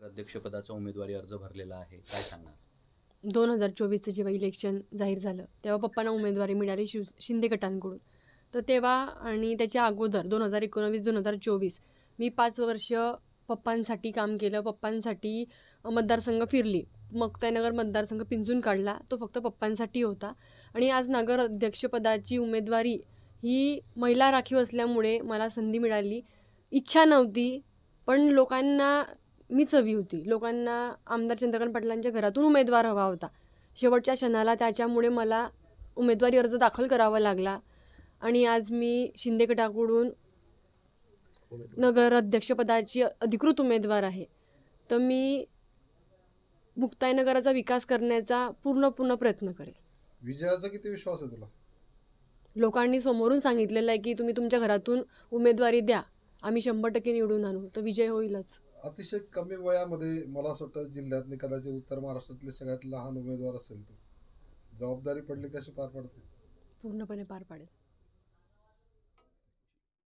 अध्यक्षपदाचा उमेदवारी अर्ज भरलेला आहे, काय सांगणार? 2024चं जेव्हा इलेक्शन जाहीर झालं तेव्हा पप्पांना उमेदवारी मिळाली शिंदे गटांकडून. तर तेव्हा आणि त्याच्या अगोदर 2019-2024 मी 5 वर्ष पप्पांसाठी काम केलं. पप्पांसाठी मतदारसंघ फिरली. मुक्ताईनगर मतदारसंघ पिंजून काढला. तो फक्त पप्पांसाठी होता. आणि आज नगर अध्यक्षपदाची उमेदवारी ही महिला राखीव असल्यामुळे मला संधी मिळाली. इच्छा नव्हती, पण लोकांना मीच हवी होती. लोकांना आमदार चंद्रकांत पाटलांच्या घरातून उमेदवार हवा होता. शेवटच्या क्षणाला त्याच्यामुळे मला उमेदवारी अर्ज दाखल करावा लागला आणि आज मी शिंदे गटाकडून नगर अध्यक्षपदाची अधिकृत उमेदवार आहे. तर मी मुक्ताईनगराचा विकास करण्याचा पूर्ण प्रयत्न करेल. विजयाचा किती विश्वास आहे तुला? लोकांनी समोरून सांगितलेलं आहे की तुम्ही तुमच्या घरातून उमेदवारी द्या, आम्ही 100% निवडून आणू, तर विजय होईलच. अतिशय कमी वयामध्ये मला असं वाटतं जिल्ह्यातले कदाचित उत्तर महाराष्ट्रातले सगळ्यात लहान उमेदवार असेल तो. जबाबदारी पडली कशी पार पडते? पूर्णपणे पार पाडेल.